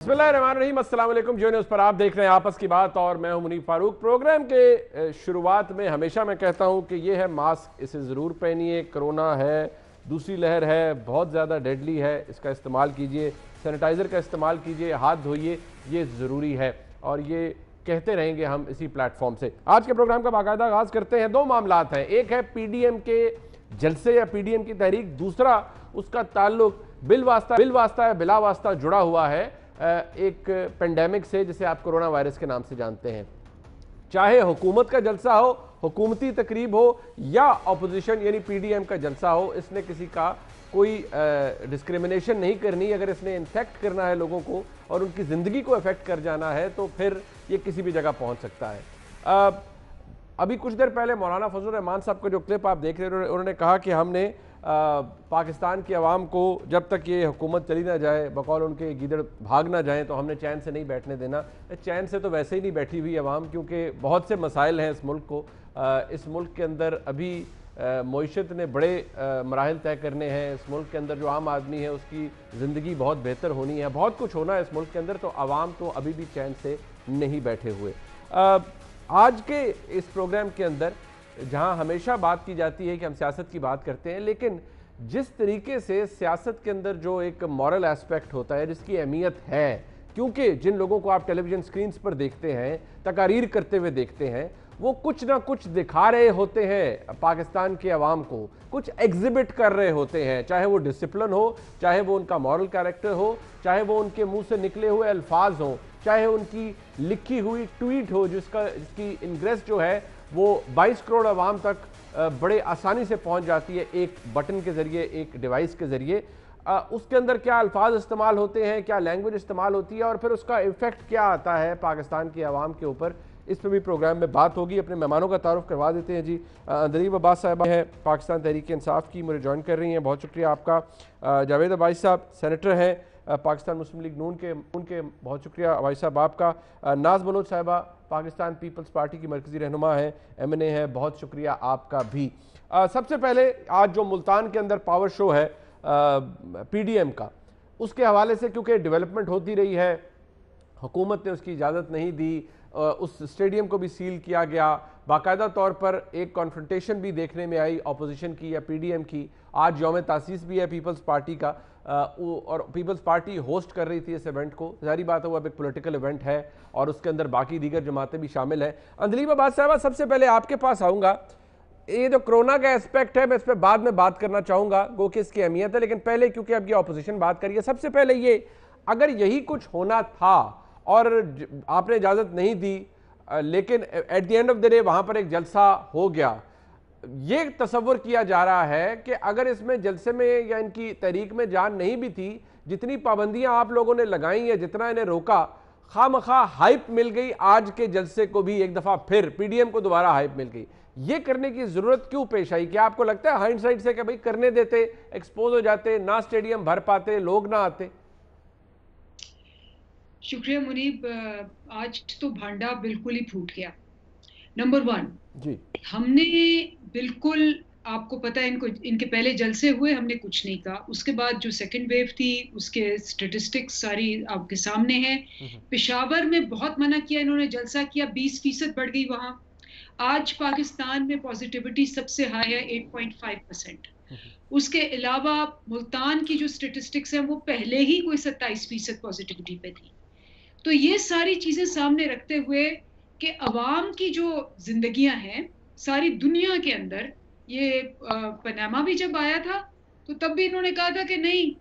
बिस्मिल्लाहिर्रहमानिर्रहीम, अस्सलाम वालेकुम। जियो न्यूज़ पर आप देख रहे हैं आपस की बात और मैं हूं मुनीफ फारूक। प्रोग्राम के शुरुआत में हमेशा मैं कहता हूं कि ये है मास्क, इसे ज़रूर पहनिए। कोरोना है, दूसरी लहर है, बहुत ज़्यादा डेडली है, इसका इस्तेमाल कीजिए। सैनिटाइज़र का इस्तेमाल कीजिए, हाथ धोइए, ये ज़रूरी है और ये कहते रहेंगे हम इसी प्लेटफॉर्म से। आज के प्रोग्राम का बाकायदा आगाज़ करते हैं। दो मामलात हैं, एक है PDM के जलसे या PDM की तहरीक, दूसरा उसका ताल्लुक बिल वास्ता या बिला वास्ता जुड़ा हुआ है एक पेंडेमिक से जिसे आप कोरोना वायरस के नाम से जानते हैं। चाहे हुकूमत का जलसा हो, हुकूमती तकरीब हो या अपोजिशन यानी PDM का जलसा हो, इसने किसी का कोई डिस्क्रिमिनेशन नहीं करनी। अगर इसने इन्फेक्ट करना है लोगों को और उनकी ज़िंदगी को इफेक्ट कर जाना है तो फिर ये किसी भी जगह पहुंच सकता है। अभी कुछ देर पहले मौलाना फजल रहमान साहब का जो क्लिप आप देख रहे हैं, उन्होंने कहा कि हमने पाकिस्तान की आवाम को जब तक ये हुकूमत चली ना जाए, बकौल उनके गीदड़ भाग ना जाएं, तो हमने चैन से नहीं बैठने देना। चैन से तो वैसे ही नहीं बैठी हुई आवाम, क्योंकि बहुत से मसाइल हैं इस मुल्क को। इस मुल्क के अंदर अभी मईशत ने बड़े मराहल तय करने हैं। इस मुल्क के अंदर जो आम आदमी है उसकी ज़िंदगी बहुत बेहतर होनी है, बहुत कुछ होना है इस मुल्क के अंदर। तो आवाम तो अभी भी चैन से नहीं बैठे हुए। आज के इस प्रोग्राम के अंदर जहां हमेशा बात की जाती है कि हम सियासत की बात करते हैं, लेकिन जिस तरीके से सियासत के अंदर जो एक मॉरल एस्पेक्ट होता है, जिसकी अहमियत है, क्योंकि जिन लोगों को आप टेलीविज़न स्क्रीन्स पर देखते हैं, तकारीर करते हुए देखते हैं, वो कुछ ना कुछ दिखा रहे होते हैं पाकिस्तान के अवाम को, कुछ एग्जिबिट कर रहे होते हैं। चाहे वो डिसिप्लिन हो, चाहे वो उनका मॉरल कैरेक्टर हो, चाहे वो उनके मुंह से निकले हुए अल्फाज हों, चाहे उनकी लिखी हुई ट्वीट हो जिसकी इंग्रेस जो है वो 22 करोड़ अवाम तक बड़े आसानी से पहुंच जाती है एक बटन के ज़रिए, एक डिवाइस के ज़रिए। उसके अंदर क्या अल्फाज इस्तेमाल होते हैं, क्या लैंग्वेज इस्तेमाल होती है और फिर उसका इफ़ेक्ट क्या आता है पाकिस्तान की आवाम के ऊपर, इस पर भी प्रोग्राम में बात होगी। अपने मेहमानों का तारुफ करवा देते हैं जी। अंदरीब अब्बास साहबा हैं, पाकिस्तान तहरीक इंसाफ की, मुझे ज्वाइन कर रही हैं, बहुत शुक्रिया आपका। जावेद अब्बासी साहब सेनेटर हैं पाकिस्तान मुस्लिम लीग नून के, बहुत शुक्रिया अब्बासी साहब आपका। नाज बलोच साहिबा पाकिस्तान पीपल्स पार्टी की मरकज़ी रहनुमा है, MNA है, बहुत शुक्रिया आपका भी। सबसे पहले आज जो मुल्तान के अंदर पावर शो है PDM का, उसके हवाले से क्योंकि डेवलपमेंट होती रही है, हुकूमत ने उसकी इजाज़त नहीं दी, उस स्टेडियम को भी सील किया गया, बाकायदा तौर पर एक कॉन्फ्रंटेशन भी देखने में आई अपोजिशन की या PDM की। आज यौम तासीस भी है पीपल्स पार्टी का, और पीपल्स पार्टी होस्ट कर रही थी इस इवेंट को। जारी बात है वो अब एक पॉलिटिकल इवेंट है और उसके अंदर बाकी दीगर जमातें भी शामिल हैं। अंदलीब अब्बास साहबा, सबसे पहले आपके पास आऊँगा। ये जो कोरोना का एस्पेक्ट है मैं इस पर बाद में बात करना चाहूँगा, गो कि इसकी अहमियत है, लेकिन पहले क्योंकि अब ये अपोजिशन बात करिए, सबसे पहले ये, अगर यही कुछ होना था और आपने इजाज़त नहीं दी, लेकिन at the end of the day वहाँ पर एक जलसा हो गया, ये तसव्वुर किया जा रहा है कि अगर इसमें जलसे में या इनकी तहरीक में जान नहीं भी थी, जितनी पाबंदियां आप लोगों ने लगाई या जितना इन्हें रोका, खामखा हाइप मिल गई। आज के जलसे को भी एक दफ़ा फिर PDM को दोबारा हाइप मिल गई। ये करने की ज़रूरत क्यों पेश आई? क्या आपको लगता है हाइंडसाइट से कि भाई करने देते, एक्सपोज हो जाते, ना स्टेडियम भर पाते, लोग ना आते? शुक्रिया मुनीब। आज तो भांडा बिल्कुल ही फूट गया। नंबर 1, जी हमने बिल्कुल, आपको पता है इनके पहले जलसे हुए, हमने कुछ नहीं कहा। उसके बाद जो सेकंड वेव थी उसके स्टेटिस्टिक्स सारी आपके सामने है। पेशावर में बहुत मना किया इन्होंने, जलसा किया, 20% बढ़ गई वहां। आज पाकिस्तान में पॉजिटिविटी सबसे हाई है, 8.5%। उसके अलावा मुल्तान की जो स्टेटिस्टिक्स है वो पहले ही कोई 27% पॉजिटिविटी पे थी। तो ये सारी चीजें सामने रखते हुए कि अवाम की जो जिंदगियां हैं सारी दुनिया के अंदर, ये पनामा भी जब आया था तो तब भी इन्होंने कहा था कि नहीं,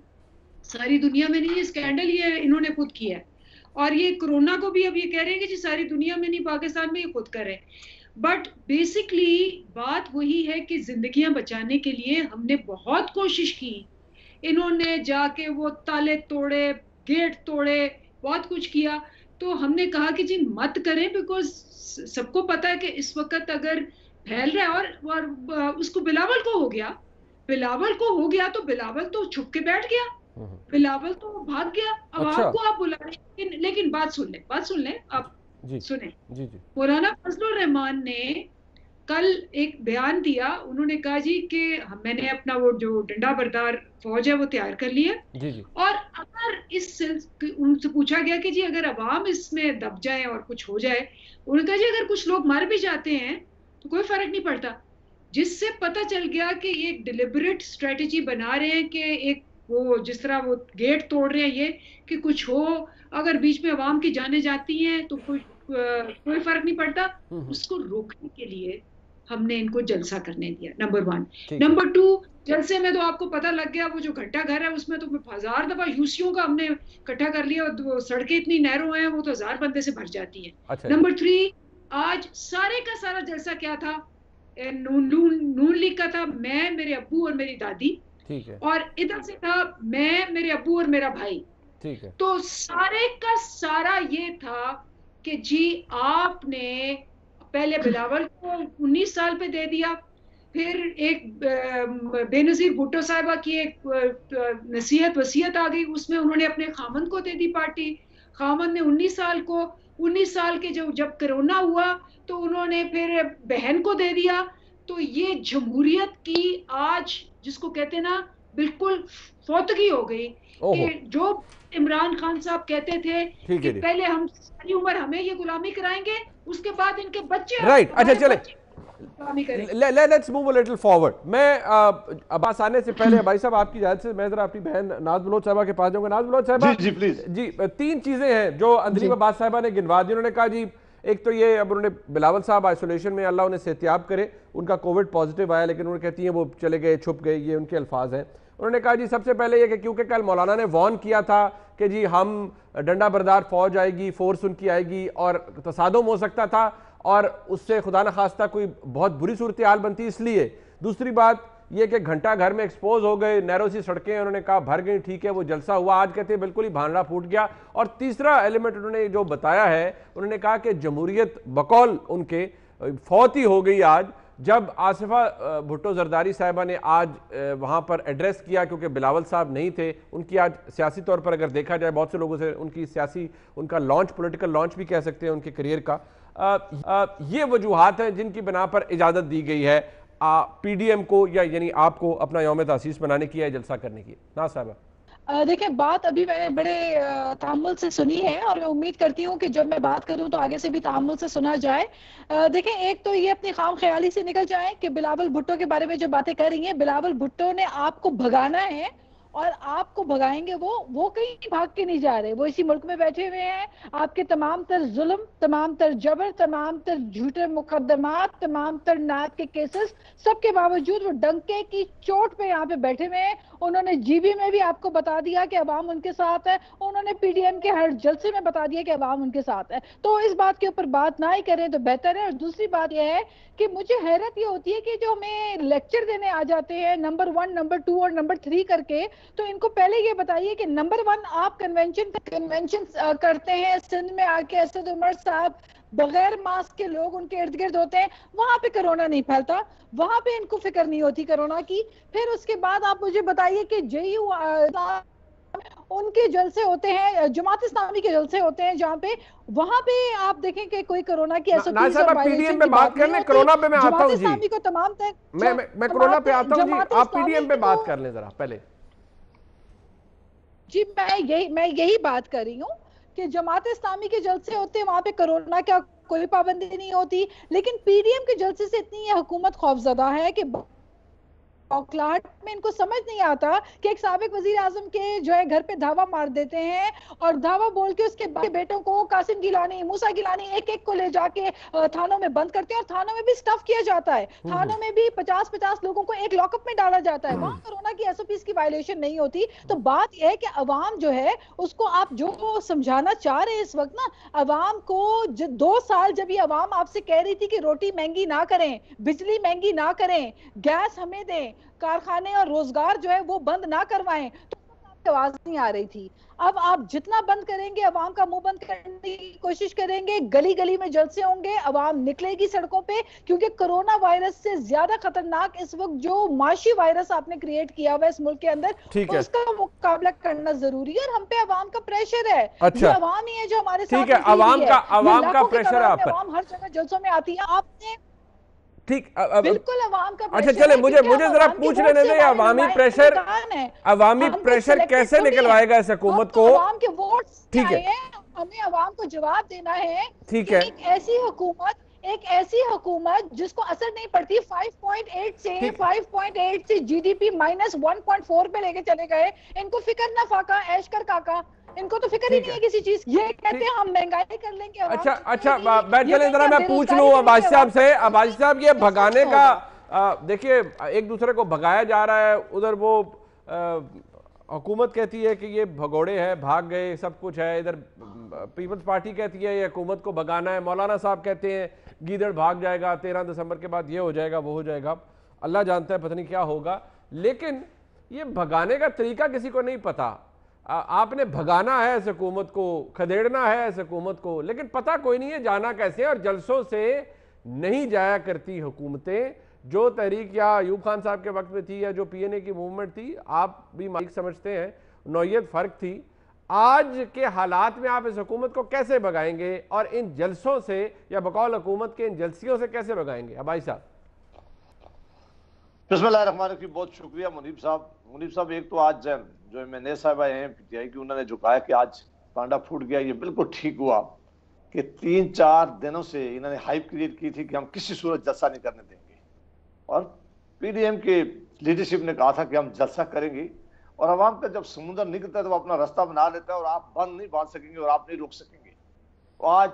सारी दुनिया में नहीं, ये स्कैंडल ये इन्होंने खुद किया है। और ये कोरोना को भी अब ये कह रहे हैं कि जी सारी दुनिया में नहीं, पाकिस्तान में ये खुद कर रहे हैं। बट बेसिकली बात वही है कि जिंदगियां बचाने के लिए हमने बहुत कोशिश की। इन्होंने जाके वो ताले तोड़े, गेट तोड़े, बहुत कुछ किया। तो हमने कहा कि जी मत करें, बिकॉज सबको पता है कि इस वक्त अगर फैल रहा है, और उसको बिलावल को हो गया, बिलावल को हो गया तो बिलावल तो छुप के बैठ गया, बिलावल तो भाग गया। अब अच्छा। आपको आप बुला रहे हैं, लेकिन बात सुन लें आप जी सुने। जी जी मौलाना फजलुर रहमान ने कल एक बयान दिया, उन्होंने कहा जी कि मैंने अपना वो जो डंडा बरदार फौज है वो तैयार कर लिया। जी जी। और अगर उनसे पूछा गया कि जी अगर अवाम इसमें दब जाए और कुछ हो जाए, उन्होंने कहा जी अगर कुछ लोग मर भी जाते हैं तो कोई फर्क नहीं पड़ता। जिससे पता चल गया कि ये एक डिलिबरेट स्ट्रेटेजी बना रहे हैं कि एक वो जिस तरह वो गेट तोड़ रहे हैं ये, कि कुछ हो, अगर बीच में अवाम की जानें जाती हैं तो कोई फर्क नहीं पड़ता। उसको रोकने के लिए हमने इनको जलसा करने दिया, नंबर 1। नंबर 2, जलसे में तो आपको पता लग गया, वो जो घंटा घर है उसमें तो 1000 दफा यूसियों का हमने इकट्ठा कर लिया, और सड़कें इतनी नैरो हैं वो तो 1000 बंदे से भर जाती है। अच्छा। नंबर 3, आज सारे का सारा जलसा क्या था, नून लीग का था, मैं, मेरे अब्बू और मेरी दादी, ठीक है, और इधर से था मैं, मेरे अब्बू और मेरा भाई, ठीक है। तो सारे का सारा ये था कि जी आपने पहले बिलावल को 19 साल पे दे दिया, फिर एक बेनजीर भुट्टो साहिबा की एक नसीहत वसीयत आ गई, उसमें उन्होंने अपने खामन को दे दी पार्टी, खामन ने 19 साल को, 19 साल के जब कोरोना हुआ तो उन्होंने फिर बहन को दे दिया। तो ये जमहूरियत की आज जिसको कहते हैं ना बिल्कुल फौतगी हो गई, कि जो इमरान खान साहब कहते थे कि पहले हम सारी उम्र हमें ये गुलामी कराएंगे, उसके बाद इनके बच्चे, राइट। अच्छा चले, let's move a little forward. मैं अब्बास आने से पहले भाई साहब आपकी इजाजत से मैं जरा अपनी बहन नाज बलोच साहबा के पास जाऊंगा। नाज बलोच साहबा, जी प्लीज। जी 3 चीजें हैं जो अंदलीम अब्बास साहबा ने गिनवा दी। उन्होंने कहा जी एक तो ये, अब उन्होंने बिलावल साहब आइसोलेशन में, अल्लाह उन्हें सेहतियाब करे, उनका कोविड पॉजिटिव आया, लेकिन उन्होंने कहती हैं वो चले गए, छुप गए, ये उनके अल्फाज हैं। उन्होंने कहा जी सबसे पहले ये कि क्योंकि कल मौलाना ने वार्न किया था कि जी हम डंडा बरदार फौज आएगी, फोर्स उनकी आएगी और तसादुम हो सकता था और उससे खुदा न खास्ता कोई बहुत बुरी सूरत हाल बनती, इसलिए। दूसरी बात ये कि घंटा घर में एक्सपोज हो गए, नैरो सी सड़कें, उन्होंने कहा भर गई, ठीक है वो जलसा हुआ, आज कहते हैं बिल्कुल ही भांडा फूट गया। और तीसरा एलिमेंट उन्होंने जो बताया है, उन्होंने कहा कि जमहूरियत बकौल उनके फौत ही हो गई आज, जब आसिफा भुट्टो जरदारी साहिबा ने आज वहाँ पर एड्रेस किया, क्योंकि बिलावल साहब नहीं थे। उनकी आज सियासी तौर पर अगर देखा जाए, बहुत से लोगों से उनकी सियासी, उनका लॉन्च, पॉलिटिकल लॉन्च भी कह सकते हैं उनके करियर का। ये वजूहात हैं जिनकी बिना पर इजाज़त दी गई है पीडीएम को, या यानी आपको अपना यौम तासीस बनाने की या जलसा करने की। ना साहबा देखिए, बात अभी मैंने बड़े तामुल से सुनी है और मैं उम्मीद करती हूँ कि जब मैं बात करूँ तो आगे से भी तामुल से सुना जाए। देखें, एक तो ये अपनी खाम ख्याली से निकल जाए कि बिलावल भुट्टो के बारे में जो बातें कर रही हैं, बिलावल भुट्टो ने आपको भगाना है और आपको भगाएंगे, वो कहीं भाग के नहीं जा रहे, वो इसी मुल्क में बैठे हुए हैं। आपके तमाम तर जुल्म, तमाम तर जबर, तमाम तर झूठे मुकदमात, तमाम तर नात के केसेस, सबके बावजूद वो डंके की चोट पे यहाँ पे बैठे हुए हैं। उन्होंने जीबी में भी आपको बता दिया कि अवाम उनके साथ है, उन्होंने पीडीएम के हर जलसे में बता दिया कि अवाम उनके साथ है। तो इस बात के ऊपर बात ना ही करें तो बेहतर है। और दूसरी बात यह है कि मुझे हैरत ये होती है कि जो हमें लेक्चर देने आ जाते हैं नंबर 1, नंबर 2 और नंबर 3 करके, तो इनको पहले ये बताइए कि नंबर 1 आप कन्वेंशन करते हैं सिंध में आके, असद उमर साहब बगैर मास्क के लोग उनके इर्द गिर्द होते हैं, वहां पे कोरोना नहीं फैलता, वहां पे इनको फिक्र नहीं होती कोरोना की। फिर उसके बाद आप मुझे बताइए कि जेयू उनके जलसे होते हैं, जमात इस्लामी के जलसे होते हैं जहाँ पे, वहां पे आप देखें कि कोई कोरोना की पीडीएम पे बात करने, कोरोना पे मैं आता हूं जी, को तमाम मैं कोरोना पे आता हूं जी, आप पीडीएम पे बात कर लें जरा पहले जी। मैं यही बात कर रही हूँ कि जमात इस्लामी के जलसे होते हैं, वहां पे कोरोना का कोई पाबंदी नहीं होती, लेकिन पीडीएम के जलसे से इतनी ये हुकूमत खौफजदा है कि औकलाहट में इनको समझ नहीं आता कि एक साबिक वजीर आजम के जो है घर पे धावा मार देते हैं और धावा बोल के उसके बेटों को, कासिम गिलानी, मूसा गिलानी, एक एक को ले जाके थानों में बंद करते हैं और थानों में भी स्टफ किया जाता है, थानों में भी 50-50 लोगों को एक लॉकअप में डाला जाता है। वहां कोरोना की एसओपीज की वायलेशन नहीं होती। तो बात यह है कि अवाम जो है उसको आप जो समझाना चाह रहे हैं इस वक्त ना, अवाम को 2 साल जब ये अवाम आपसे कह रही थी कि रोटी महंगी ना करें, बिजली महंगी ना करें, गैस हमें दें, कारखाने और रोजगार जो है वो बंद ना करवाएं, तो आवाज नहीं आ रही थी। अब आप जितना बंद करेंगे, अवाम का मुंह बंद करने की कोशिश करेंगे, गली गली में जलसे होंगे, अवाम निकलेगी सड़कों पे, क्योंकि कोरोना वायरस से ज्यादा खतरनाक इस वक्त जो माशी वायरस आपने क्रिएट किया हुआ है इस मुल्क के अंदर, तो उसका मुकाबला करना जरूरी है और हम पे अवाम का प्रेशर है। अच्छा, ये अवाम ही है जो हमारे साथ, ठीक है, अवाम का प्रेशर है आप पर, अवाम हर जगह जलसों में आती है। आपने ठीक बिल्कुल अवाम का अच्छा चले, मुझे जरा पूछ लेने दें, अवामी प्रेशर, अवामी प्रेशर कैसे निकलवाएगा इस हुकूमत को? अवाम के वोट ठीक है, हमें अवाम को जवाब देना है। ठीक है, एक ऐसी हुकूमत जिसको असर नहीं पड़ती, 5.8 से जीडीपी -1.4 पे लेके चले गए। इनको फिक्र ना फाका ऐश कर काका, इनको तो फिक्र ही नहीं है किसी चीज। ये कहते हैं हम महंगाई कर लेंगे। अच्छा मैं चले जरा मैं पूछ लूं अब्बासी साहब से। अब्बासी साहब, ये भगाने का देखिए एक दूसरे को भगाया जा रहा है, उधर वो हुकूमत कहती है कि ये भगोड़े हैं, भाग गए, सब कुछ है, इधर पीपल्स पार्टी कहती है ये हुकूमत को भगाना है, मौलाना साहब कहते हैं गीदड़ भाग जाएगा, 13 दिसंबर के बाद ये हो जाएगा वो हो जाएगा, अल्लाह जानता है पता नहीं क्या होगा। लेकिन ये भगाने का तरीका किसी को नहीं पता। आपने भगाना है इस हुकूमत को, खदेड़ना है इस हुकूमत को, लेकिन पता कोई नहीं है जाना कैसे। और जलसों से नहीं जाया करती हुकूमतें, जो तहरीक या अयूब खान साहब के वक्त में थी या जो पीएनए की मूवमेंट थी, आप भी मालिक समझते हैं नौयत फ़र्क थी। आज के हालात में आप इस हुकूमत को कैसे भगाएंगे और इन जलसों से या बकौल हुकूमत के इन जलसियों से कैसे भगाएंगे? अब्बासी साहब। बिस्मिल्लाहिर्रहमानिर्रहीम, बहुत शुक्रिया मुनीब साहब। मुनीब साहब, एक तो आज जो एमएनए साहब आए हैं पीटीआई की, उन्होंने जो कहा कि आज पांडा फूट गया, ये बिल्कुल ठीक हुआ कि 3-4 दिनों से इन्होंने हाइप क्रिएट की थी कि हम किसी सूरत जलसा नहीं करने देंगे, और पीडीएम के लीडरशिप ने कहा था कि हम जलसा करेंगे। और अवाम का जब समुद्र निकलता है तो वो अपना रास्ता बना लेता है और आप बंद नहीं बांध सकेंगे और आप नहीं रोक सकेंगे। तो आज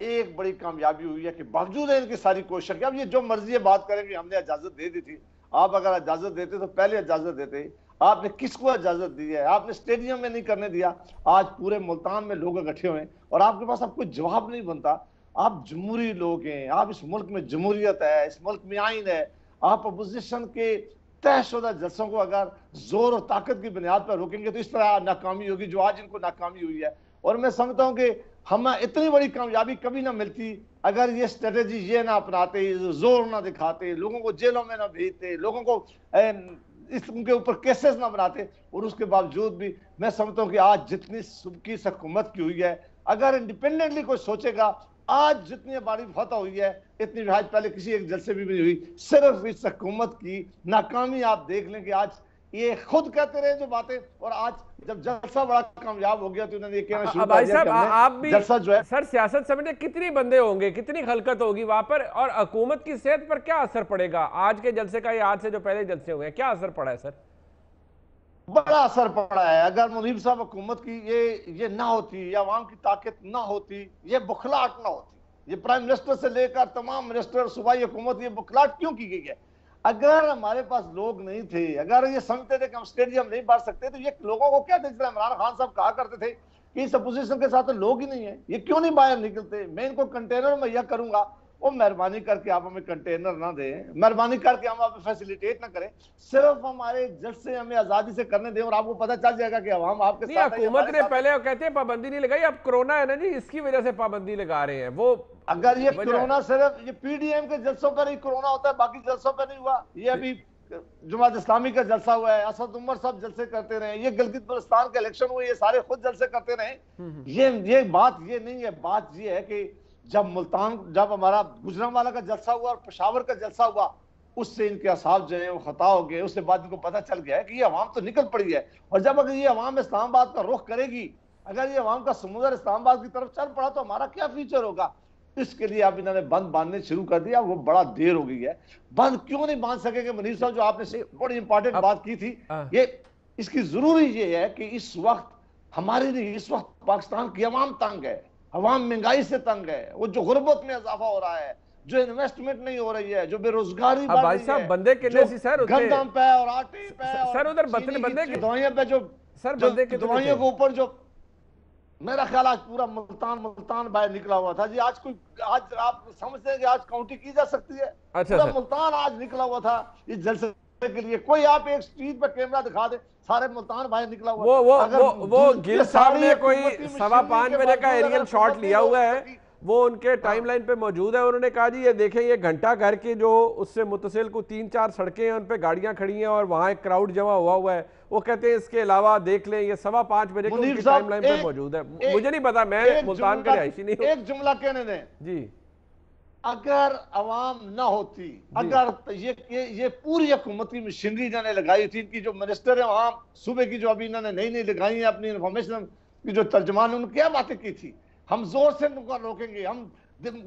एक बड़ी कामयाबी हुई है कि बावजूद है इनकी सारी कोशिश कि अब ये जो मर्जी है बात करेंगे, हमने इजाजत दे दी थी। आप अगर इजाजत देते तो पहले इजाजत देते, आपने किसको इजाजत दी है? आपने स्टेडियम में नहीं करने दिया। आज पूरे मुल्तान में लोग इकट्ठे हुए और आपके पास अब कोई जवाब नहीं बनता। आप जमहूरी लोग हैं, आप इस मुल्क में जमहूरियत है, इस मुल्क में आइन है। आप अपोजिशन के तयशुदा जलसों को अगर जोर और ताकत की बुनियाद पर रोकेंगे तो इस तरह नाकामी होगी जो आज इनको नाकामी हुई है। और मैं समझता हूं कि हमें इतनी बड़ी कामयाबी कभी ना मिलती अगर ये स्ट्रेटेजी ये ना अपनाते, जोर ना दिखाते, लोगों को जेलों में ना भेजते, लोगों को उनके ऊपर केसेस ना बनाते। और उसके बावजूद भी मैं समझता हूं कि आज जितनी सुबकी हुकूमत की हुई है, अगर इंडिपेंडेंटली कोई सोचेगा, आज जितनी बड़ी फतह हुई है इतनी आज पहले किसी एक जलसे भी नहीं हुई। सिर्फ इस हुकूमत की नाकामी आप देख लें कि आज ये खुद कहते रहे जो बातें, और आज जब जलसा बड़ा कामयाब हो गया तो उन्होंने ये कहना शुरू कर दिया कि आप भी जलसा जो है। सर सियासत समझे कितनी बंदे होंगे, कितनी खलकत होगी वहां पर, और हुकूमत की सेहत पर क्या असर पड़ेगा? आज के जलसे का, आज से जो पहले जलसे हुए हैं, क्या असर पड़ा है सर? बड़ा असर पड़ा है। अगर मुनीब साहब हुकूमत की ये ना होती, ये अवाम की ताकत ना होती, ये बुखलाहट ना होती, ये प्राइम मिनिस्टर से लेकर तमाम मिनिस्टर, सूबाई हुकूमत, ये बुखलाहट क्यों की गई है? अगर हमारे पास लोग नहीं थे, अगर ये समझते थे कि हम स्टेडियम नहीं बांट सकते, तो ये लोगों को क्या देते? इमरान खान साहब कहा करते थे कि इस अपोजिशन के साथ तो लोग ही नहीं है, ये क्यों नहीं बाहर निकलते, मैं इनको कंटेनर मुहैया करूंगा। वो मेहरबानी करके आप हमें कंटेनर ना दें, मेहरबानी करके हम आप फैसिलिटेट ना करें, सिर्फ हमारे जलसे हमें आजादी से करने दें और आपको पता चल जाएगा कि हम आपके साथ हैं। हुकूमत ने पहले कहते हैं पाबंदी नहीं लगाई, अब कोरोना है ना जी, इसकी वजह से पाबंदी लगा रहे हैं। वो अगर ये कोरोना सिर्फ ये पीडीएम के जलसों पर ही कोरोना होता है, बाकी जलसों पर नहीं हुआ। ये अभी जमात इस्लामी का जलसा हुआ है, असद उमर साहब जलसे करते रहे, ये गिलगित बल्तिस्तान के इलेक्शन हुए, ये सारे खुद जलसे करते रहे। ये बात ये नहीं है। बात ये है कि जब हमारा गुजरांवाला का जलसा हुआ और पेशावर का जलसा हुआ, उससे इनके असाब जो है वो खता हो गए। उसके बाद इनको पता चल गया है कि ये अवाम तो निकल पड़ी है, और जब अगर ये अवाम इस्लामाबाद का रुख करेगी, अगर ये अवाम का समुद्र इस्लामाबाद की तरफ चल पड़ा, तो हमारा क्या फ्यूचर होगा? इसके लिए अब इन्होंने बंद बांधने शुरू कर दिया, वो बड़ा देर हो गई है। बंद क्यों नहीं बांध सकेंगे मुनीर साहब? जो आपने बड़ी इंपॉर्टेंट बात की थी, ये इसकी जरूरी ये है कि इस वक्त हमारे लिए, इस वक्त पाकिस्तान की अवाम तंग है, अवाम महंगाई से तंग है, वो जो गुर्बत में इजाफा हो रहा है, जो इन्वेस्टमेंट नहीं हो रही है, जो बेरोजगारी बढ़ रही है, बंदे कितने सी सर, गंदम पे और आटे पे सर, उधर बंदे की दवाइयों पे, जो सर दवाइयों के ऊपर जो मेरा ख्याल आज पूरा मुल्तान बाहर निकला हुआ था जी। आज आप समझते हैं कि आज काउंटी की जा सकती है? अच्छा, पूरा मुल्तान आज निकला हुआ था इस जलसे के लिए। कोई आप एक स्ट्रीट पर कैमरा दिखा दे, सारे मुल्तान बाहर निकला हुआ। वो गिल साहब ने कोई 5:15 बजे का एरियल शॉट लिया हुआ है, वो उनके टाइमलाइन पे मौजूद है। उन्होंने कहा जी ये देखें, ये घंटा घर की जो उससे मुतसिल को 3-4 सड़कें हैं, उन पे गाड़ियां खड़ी हैं और वहां एक क्राउड जमा हुआ है। वो कहते हैं इसके अलावा देख लें, ये 5:15 बजे की उनकी टाइमलाइन पे मौजूद है। मुझे नहीं पता, मैं मुल्तान का रिहायशी नहीं हूं। एक जुमला कहने दें जी। अगर अवाम ना होती, अगर ये पूरी हुकूमत की मशीनरी इन्होंने लगाई थी, इनकी जो मिनिस्टर है वहां सुबह की जो अभी इन्होंने नई नई लगाई है अपनी इंफॉर्मेशन की जो तर्जमान, उन्होंने क्या बातें की थी, हम जोर से उनको रोकेंगे, हम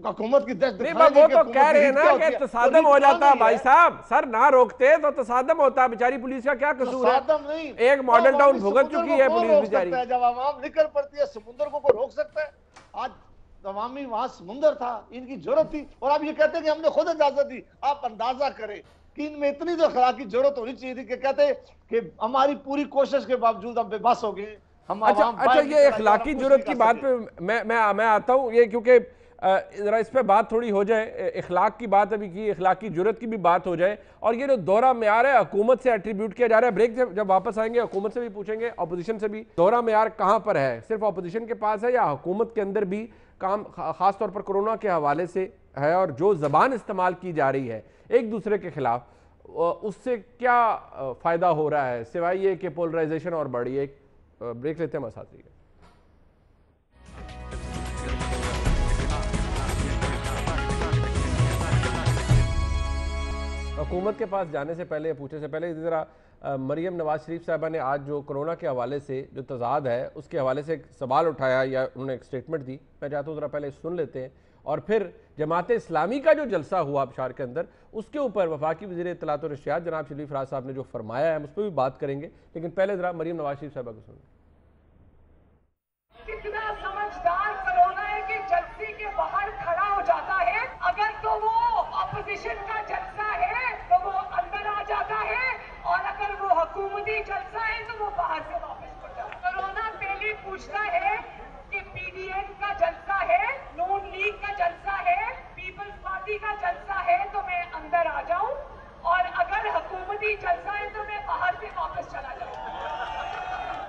हुकूमत की दस्त दिखाएंगे। वो तो कह रहे हैं ना कि तसादम हो जाता भाई साहब, सर ना रोकते तो तसादम होता, बेचारी पुलिस का क्या कसूर है? नहीं, एक मॉडल टाउन भुगत चुकी है पुलिस बेचारी। जब आवाम निकल पड़ती है समुद्र को रोक सकता है? आज अवामी वहां समुद्र था, इनकी जरूरत थी, और आप ये कहते हैं कि हमने खुद इजाजत दी। आप अंदाजा करें कि इनमें इतनी तो अखलाक की जरूरत होनी चाहिए थी कि कहते कि हमारी पूरी कोशिश के बावजूद हम बेबस हो गए। हम अच्छा, ये अखलाकी जरूरत की बात पे मैं आता हूँ, ये क्योंकि जरा इस पे बात थोड़ी हो जाए, इखलाक की बात अभी की, इखलाकी जरूरत की भी बात हो जाए, और ये जो दोहरा मेयार है हुकूमत से एट्रीब्यूट किया जा रहा है। ब्रेक से जब वापस आएंगे हुकूमत से भी पूछेंगे, अपोजिशन से भी। दोहरा मेयार कहाँ पर है? सिर्फ अपोजिशन के पास है या हुकूमत के अंदर भी काम खास तौर पर कोरोना के हवाले से है? और जो जबान इस्तेमाल की जा रही है एक दूसरे के खिलाफ, उससे क्या फायदा हो रहा है सिवाय ये कि पोलराइजेशन और बढ़ी? एक ब्रेक लेते हैं मसाजी। हुकूमत के पास जाने से पहले, पूछने से पहले ज़रा मरियम नवाज शरीफ साहबा ने आज जो कोरोना के हवाले से जो तजाद है उसके हवाले से एक सवाल उठाया या उन्होंने एक स्टेटमेंट दी। मैं चाहता हूँ ज़रा पहले सुन लेते हैं और फिर जमात इस्लामी का जो जलसा हुआ अबशार के अंदर उसके ऊपर वफाकी वज़ीर इत्तलात और इरशाद जनाब शरीफ फराज साहब ने जो फरमाया है उस पर भी बात करेंगे। लेकिन पहले ज़रा मरियम नवाज शरीफ साहबा को सुन। कितना समझदार कोरोना है कि जलसे के बाहर खड़ा हो जाता है, अगर तो वो ऑपोजिशन का जलसा है तो वो अंदर आ जाता है, और अगर वो हुकूमती जलसा है तो वो बाहर से वापस हो जाता है। कोरोना पहले पूछता है कि पीडीएम का जलसा है, नून लीग का जलसा है, पीपल्स पार्टी का जलसा है तो मैं अंदर आ जाऊं, और अगर हुकूमती जलसा है तो मैं बाहर से वापस चला जाऊं।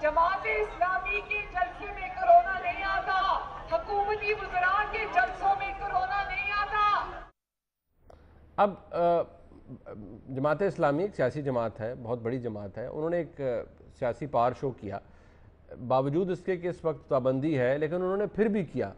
जमात इस्लामी के जलसे में कोरोना नहीं आता, हुकूमती वज़रा के जलसों में कोरोना नहीं आता। अब जमात इस्लामी एक सियासी जमात है, बहुत बड़ी जमात है। उन्होंने एक सियासी पावर शो किया, बावजूद इसके कि इस वक्त पाबंदी है, लेकिन उन्होंने फिर भी किया।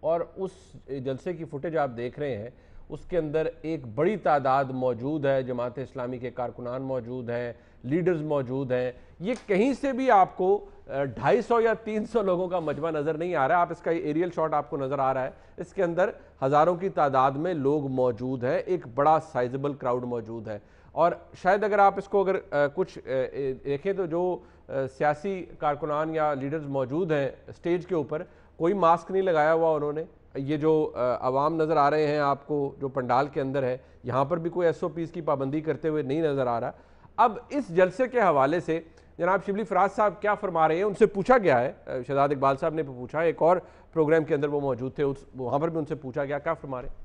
और उस जलसे की फुटेज आप देख रहे हैं, उसके अंदर एक बड़ी तादाद मौजूद है, जमात इस्लामी के कारकुनान मौजूद हैं, लीडर्स मौजूद हैं। ये कहीं से भी आपको 250 या 300 लोगों का मजमा नज़र नहीं आ रहा है। आप इसका एरियल शॉट आपको नज़र आ रहा है, इसके अंदर हज़ारों की तादाद में लोग मौजूद हैं, एक बड़ा साइजेबल क्राउड मौजूद है। और शायद अगर आप इसको कुछ देखें तो जो सियासी कारकुनान या लीडर्स मौजूद हैं स्टेज के ऊपर, कोई मास्क नहीं लगाया हुआ उन्होंने। ये जो अवाम नज़र आ रहे हैं आपको जो पंडाल के अंदर है, यहाँ पर भी कोई SOPs की पाबंदी करते हुए नहीं नज़र आ रहा। अब इस जलसे के हवाले से जनाब शिबली फराज साहब क्या फरमा रहे हैं, उनसे पूछा गया है। शहजाद इकबाल साहब ने पूछा, एक और प्रोग्राम के अंदर वो मौजूद थे, वहाँ पर भी उनसे पूछा गया, क्या फरमा रहे हैं?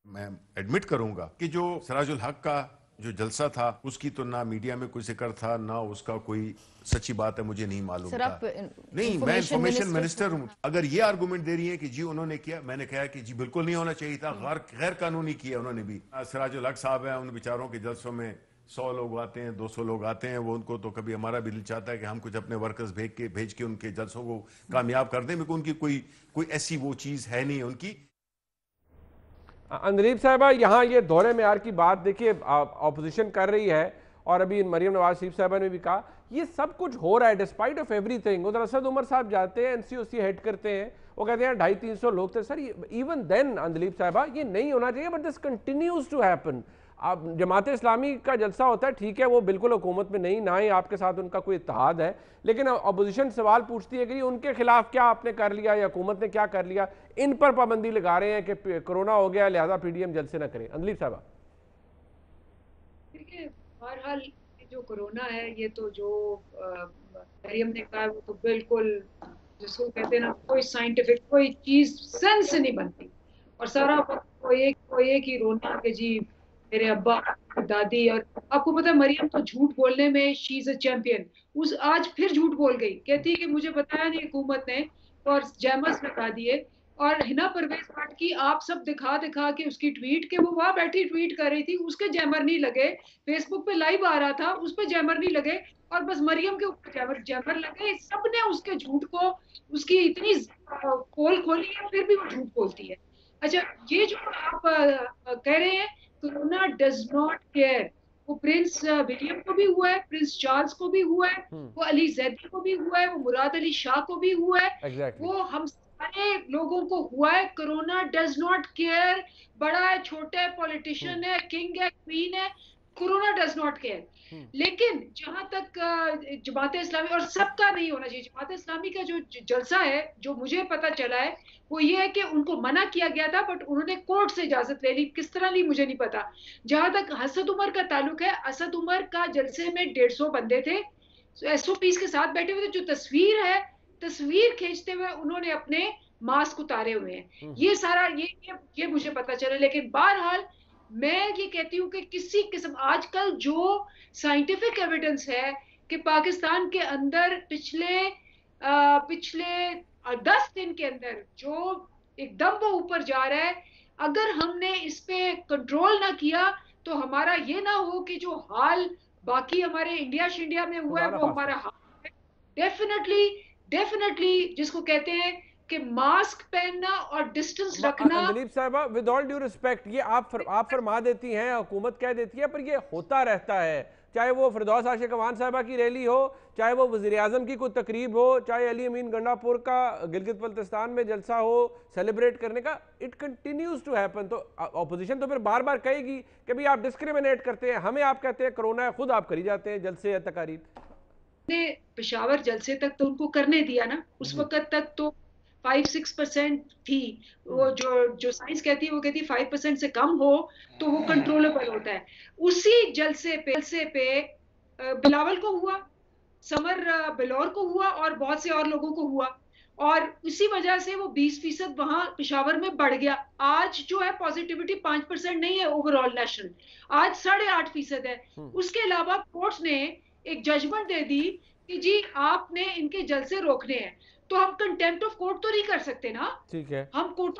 मैं एडमिट करूंगा कि जो सिराजुल हक का जो जलसा था उसकी तो ना मीडिया में कोई जिक्र था, ना उसका कोई सच्ची बात है मुझे नहीं मालूम था। नहीं, मैं इंफॉर्मेशन मिनिस्टर हूं। अगर ये आर्गुमेंट दे रही है कि जी उन्होंने किया, मैंने कहा कि जी बिल्कुल नहीं होना चाहिए था, गैर कानूनी किया उन्होंने भी। सिराजुल हक साहब हैं, उन बेचारों के जलसों में 100 लोग आते हैं, 200 लोग आते हैं, वो उनको तो कभी हमारा भी दिल चाहता है कि हम कुछ अपने वर्कर्स भेज के उनके जलसों को कामयाब कर दें, क्योंकि उनकी कोई ऐसी वो चीज है नहीं उनकी। अंदलीब साहबा, यहाँ ये दौरे मेयार की बात देखिए ऑपोजिशन कर रही है, और अभी मरियम नवाज शरीफ साहबा ने भी कहा ये सब कुछ हो रहा है डिस्पाइट ऑफ एवरीथिंग। उधर असद उमर साहब जाते हैं, NCOC हेड करते हैं, वो कहते हैं 250-300 लोग थे। सर इवन देन अंदलीब साहबा ये नहीं होना चाहिए, but this continues to happen. आप जमात इस्लामी का जलसा होता है, ठीक है, वो बिल्कुल हुकूमत में नहीं, ना ही आपके साथ उनका कोई इत्तेहाद है, लेकिन अपोजिशन सवाल पूछती है कि उनके खिलाफ क्या आपने कर लिया या हुकूमत ने क्या कर लिया। इन पर पाबंदी लगा रहे हैं कि कोरोना हो गया लिहाजा PDM जलसे ना करें। अंदलीब साहबा देखिए, बहरहाल जो कोरोना है, ये तो जो मरियम ने कहा वो तो बिल्कुल जिसको कहते हैं ना, कोई साइंटिफिक कोई चीज सेंस नहीं बनती, और सारा कोई एक ही रोना कि जी मेरे अब्बा दादी। और आपको पता है मरियम तो झूठ बोलने में शी इज अ चैंपियन। उस आज फिर झूठ बोल गई, कहती है कि मुझे बताया नहीं हुकूमत ने, और जैमस लगा दिए। और हिना परवेज भट्ट की आप सब दिखा दिखा के उसकी ट्वीट के वो वहां बैठी ट्वीट कर रही थी, उसके जैमर नहीं लगे, फेसबुक पे लाइव आ रहा था उस पे जैमर नहीं लगे, और बस मरियम के ऊपर जैमर लगे। सबने उसके झूठ को, उसकी इतनी पोल खोली है फिर भी वो झूठ बोलती है। अच्छा, ये जो आप कह रहे हैं कोरोना डज नॉट केयर, वो प्रिंस विलियम को भी हुआ है, प्रिंस चार्ल्स को भी हुआ है, वो अली जैदी को भी हुआ है, वो मुराद अली शाह को भी हुआ है, वो हम सारे लोगों को हुआ है। कोरोना डज नॉट केयर, बड़ा है छोटा है, पॉलिटिशियन है, किंग है, क्वीन है, कोरोना डज नॉट केयर। लेकिन जहां तक जमात इस्लामी, और सबका नहीं होना चाहिए, जमात इस्लामी का जो जलसा है जो मुझे पता चला है वो ये है कि उनको मना किया गया था, बट उन्होंने कोर्ट से इजाजत ले ली, किस तरह ली मुझे नहीं पता। जहां तक असद उमर का ताल्लुक है, असद उमर का जलसे में 150 बंदे थे, SOPs के साथ बैठे हुए थे। जो तस्वीर है, तस्वीर खींचते हुए उन्होंने अपने मास्क उतारे हुए हैं। ये सारा ये मुझे पता चला। लेकिन बहरहाल मैं ये कहती हूँ कि किसी किस्म, आजकल जो साइंटिफिक एविडेंस है कि पाकिस्तान के अंदर पिछले 10 दिन के अंदर जो एकदम वो ऊपर जा रहा है, अगर हमने इस पे कंट्रोल ना किया तो हमारा ये ना हो कि जो हाल बाकी हमारे इंडिया में हुआ है वो हमारा हाल है। डेफिनेटली जिसको कहते हैं कि मास्क पहनना और डिस्टेंस रखना। दिलीप साहिबा, विद ऑल ड्यू रिस्पेक्ट, ये आप फरमा देती हैं, हुकूमत कह देती है, पर ये होता रहता है। चाहे वो फिरदौस आशिक अवान साहिबा की रैली हो, चाहे वो वज़ीर आज़म की कोई तकरीब हो, चाहे अली अमीन गंडापुर का गिलगित बल्तिस्तान में जलसा हो सेलिब्रेट करने का, इट कंटिन्यूज टू हैपन। तो अपोजिशन तो फिर बार बार कहेगी कि भाई आप डिस्क्रिमिनेट करते हैं, हमें आप कहते हैं कोरोना है, खुद आप करी जाते हैं जलसे या तकारीब। पेशावर जलसे तक तो उनको करने दिया ना, उस वक्त तक तो 5-6% थी। वो जो साइंस कहती है वो कहती है 5% से कम हो तो वो कंट्रोलेबल होता है। उसी जलसे पे बिलावल को हुआ, समर बिलौर को हुआ और बहुत से और लोगों को हुआ, और इसी वजह से वो 20% वहां पेशावर में बढ़ गया। आज जो है पॉजिटिविटी 5% नहीं है ओवरऑल नेशनल, आज 8.5% है। उसके अलावा कोर्ट ने एक जजमेंट दे दी कि जी आपने इनके जलसे रोकने हैं, तो हम कंटेम्प्ट ऑफ कोर्ट तो नहीं कर सकते ना। ठीक है, हम कोर्ट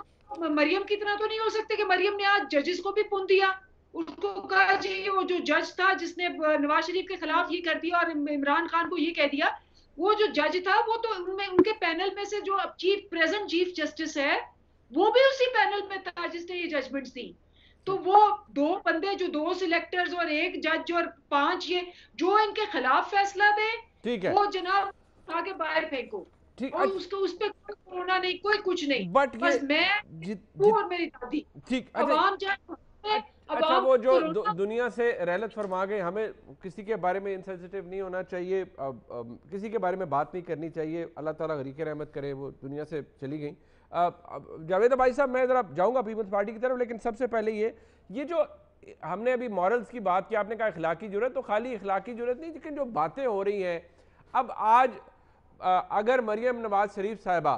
मरियम की तरह तो नहीं हो सकते कि मरियम ने आज जजेस को भी पुन दिया, उसको कहा जी वो जो जज था जिसने नवाज शरीफ के खिलाफ ये कर दिया और इमरान खान को ये कह दिया, वो जो जज था वो तो उनके पैनल में से जो प्रेजेंट चीफ जस्टिस है वो भी उसी पैनल में था जिसने ये जजमेंट्स दी। तो वो 2 बंदे जो 2 सिलेक्टर्स और 1 जज और 5 ये जो इनके खिलाफ फैसला दे, ठीक है, वो जनाब आगे बाहर फेंको। ठीक, और उसको उस पे कोई कोरोना नहीं, कोई कुछ नहीं, बट बस मैं और मेरी दादी, ठीक। अवाम अच्छा, वो जो दुनिया से रहलत फरमा गए, हमें किसी के बारे में इनसेंसिटिव नहीं होना चाहिए, किसी के बारे में बात नहीं करनी चाहिए, अल्लाह ताला गरीक रहमत करे, वो दुनिया से चली गई। जावेद भाई साहब, मैं ज़रा जाऊँगा पीपल्स पार्टी की तरफ, लेकिन सबसे पहले ये जो हमने अभी मॉरल्स की बात की, आपने कहा इखलाकी जरूरत, तो खाली इखलाकी जरूरत नहीं, लेकिन जो बातें हो रही हैं अब आज, अगर मरियम नवाज शरीफ साहिबा,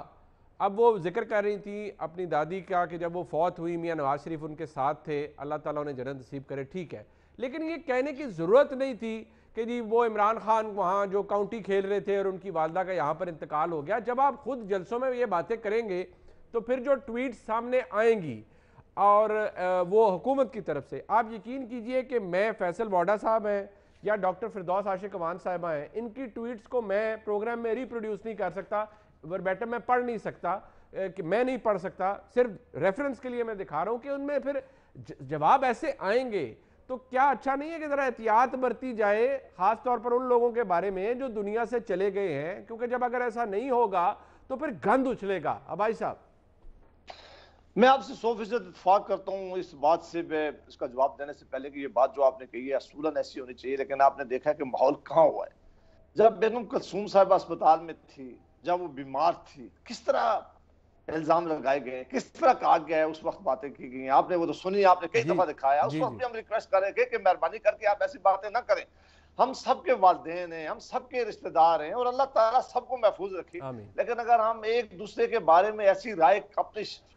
अब वो जिक्र कर रही थी अपनी दादी का कि जब वो फौत हुई मियाँ नवाज शरीफ उनके साथ थे, अल्लाह ताला उन्हें जन्नत नसीब करे, ठीक है, लेकिन ये कहने की ज़रूरत नहीं थी कि जी वो इमरान खान वहाँ जो काउंटी खेल रहे थे और उनकी वालदा का यहाँ पर इंतकाल हो गया। जब आप खुद जलसों में ये बातें करेंगे तो फिर जो ट्वीट सामने आएंगी और वो हुकूमत की तरफ से, आप यकीन कीजिए कि मैं, फैसल वाडा साहब हैं या डॉक्टर फिरदौस आशिक अवान साहिबा हैं, इनकी ट्वीट्स को मैं प्रोग्राम में रिप्रोड्यूस नहीं कर सकता, वर्बैटम मैं पढ़ नहीं सकता, कि मैं नहीं पढ़ सकता, सिर्फ रेफरेंस के लिए मैं दिखा रहा हूं कि उनमें फिर जवाब ऐसे आएंगे। तो क्या अच्छा नहीं है कि जरा एहतियात बरती जाए, खास तौर पर उन लोगों के बारे में जो दुनिया से चले गए हैं, क्योंकि जब अगर ऐसा नहीं होगा तो फिर गंद उछलेगा। अबाई साहब, मैं आपसे 100% इत्तेफाक करता हूँ इस बात से। मैं इसका जवाब देने से पहले कि ये बात जो आपने कही है असूलन ऐसी होनी चाहिए, लेकिन आपने देखा कि माहौल कहाँ हुआ है। जब बेगम कुलसूम साहिबा अस्पताल में थी, जब वो बीमार थी, किस तरह इल्जाम लगाए गए, किस तरह कहा गया है, उस वक्त बातें की गई, आपने वो तो सुनी, आपने कई दफा दिखाया। उस वक्त भी हम रिक्वेस्ट कर रहे थे कि मेहरबानी करके आप ऐसी बातें ना करें। हम सबके वालिदैन हैं, हम सबके रिश्तेदार हैं और अल्लाह ताला सबको महफूज रखे। लेकिन अगर हम एक दूसरे के बारे में ऐसी राय,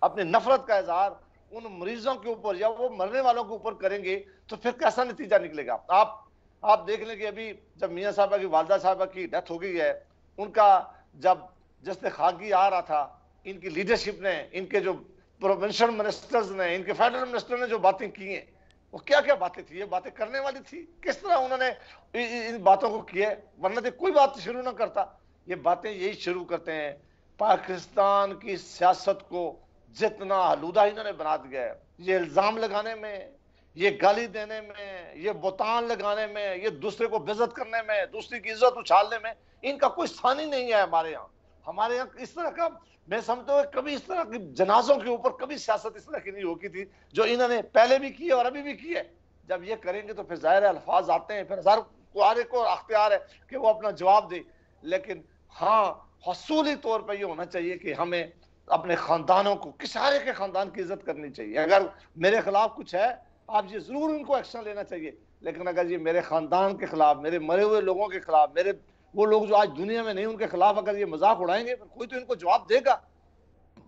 अपनी नफरत का इजहार उन मरीजों के ऊपर या वो मरने वालों के ऊपर करेंगे तो फिर कैसा नतीजा निकलेगा। आप देख लें कि अभी जब मियाँ साहबा की वालदा साहबा की डेथ हो गई है, उनका जब जश्न खाकी आ रहा था इनकी लीडरशिप ने, इनके जो प्रोविंशियल मिनिस्टर्स ने, इनके फेडरल मिनिस्टर ने जो बातें की हैं, वो क्या क्या बातें थी? ये बातें करने वाली थी? किस तरह उन्होंने इन बातों को किया? वरना तो कोई बात शुरू ना करता। ये बातें यही शुरू करते हैं। पाकिस्तान की सियासत को जितना आलूदा इन्होंने बना दिया है, ये इल्जाम लगाने में, ये गाली देने में, ये बोतान लगाने में, ये दूसरे को बेइज्जत करने में, दूसरे की इज्जत उछालने में, इनका कोई स्थान ही नहीं है हमारे यहाँ। हमारे यहाँ इस तरह का, मैं समझता हूँ कभी इस तरह की जनाजों के ऊपर कभी सियासत इस तरह की नहीं होती थी जो इन्होंने पहले भी की है और अभी भी की है। जब ये करेंगे तो फिर जाहिर है अल्फाज आते हैं, फिर हर को अख्तियार है कि वो अपना जवाब दे। लेकिन हाँ, हसूली तौर पर यह होना चाहिए कि हमें अपने खानदानों को, किसारे के खानदान की इज्जत करनी चाहिए। अगर मेरे खिलाफ कुछ है, आप ये जरूर उनको एक्शन लेना चाहिए, लेकिन अगर ये मेरे खानदान के खिलाफ, मेरे मरे हुए लोगों के खिलाफ, मेरे वो लोग जो आज दुनिया में नहीं, उनके खिलाफ अगर ये मजाक उड़ाएंगे, फिर कोई तो इनको जवाब देगा।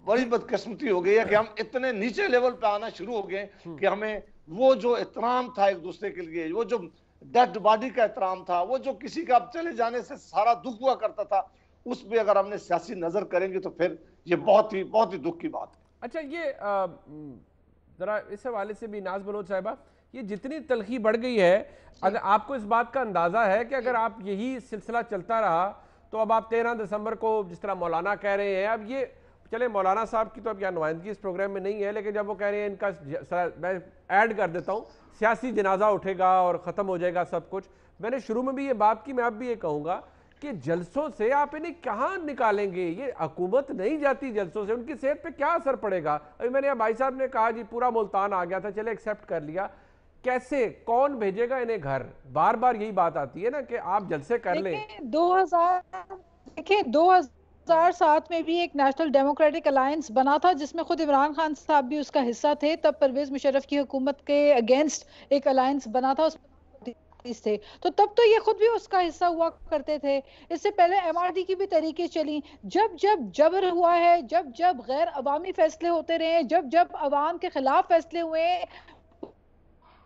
बड़ी बदकिस्मती हो गई है कि हम इतने नीचे लेवल पे आना शुरू हो गए कि हमें वो जो एहतराम था एक दूसरे के लिए, वो जो डेड बॉडी का एहतराम था, वो जो किसी का चले जाने से सारा दुख हुआ करता था, उस पर अगर हमने सियासी नजर करेंगे तो फिर ये बहुत ही दुख की बात है। अच्छा, ये जरा इस हवाले से भी नाज बलोच साहिबा, ये जितनी तलखी बढ़ गई है, अगर आपको इस बात का अंदाजा है कि अगर आप यही सिलसिला चलता रहा तो अब आप 13 दिसंबर को जिस तरह मौलाना कह रहे हैं, अब ये चले मौलाना साहब की तो अब यहाँ नुमाइंदगी इस प्रोग्राम में नहीं है, लेकिन जब वो कह रहे हैं इनका, मैं ऐड कर देता हूँ, सियासी जनाजा उठेगा और ख़त्म हो जाएगा सब कुछ। मैंने शुरू में भी ये बात की, मैं अब भी ये कहूँगा कि जलसों से आप इन्हें कहाँ निकालेंगे? ये हुकूमत नहीं जाती जलसों से, उनकी सेहत पे क्या असर पड़ेगा? अभी मैंने भाई साहब ने कहा जी पूरा मुल्तान आ गया था, चले एक्सेप्ट कर लिया, कैसे, कौन भेजेगा इन्हें घर? बार बार यही बात आती है ना कि आप जलसे कर लें। 2007 में भी एक नेशनल डेमोक्रेटिक अलायंस बना था जिसमें खुद इमरान खान साहब भी उसका हिस्सा थे। तब परवेज मुशर्रफ की हुकूमत के अगेंस्ट एक अलायंस बना था, थे, तो तब तो ये खुद भी उसका हिस्सा हुआ करते थे। इससे पहले एमआरडी की भी तरीके चली। जब जब जबर हुआ है, जब जब गैर अवामी फैसले होते रहे, जब जब अवाम के खिलाफ फैसले हुए,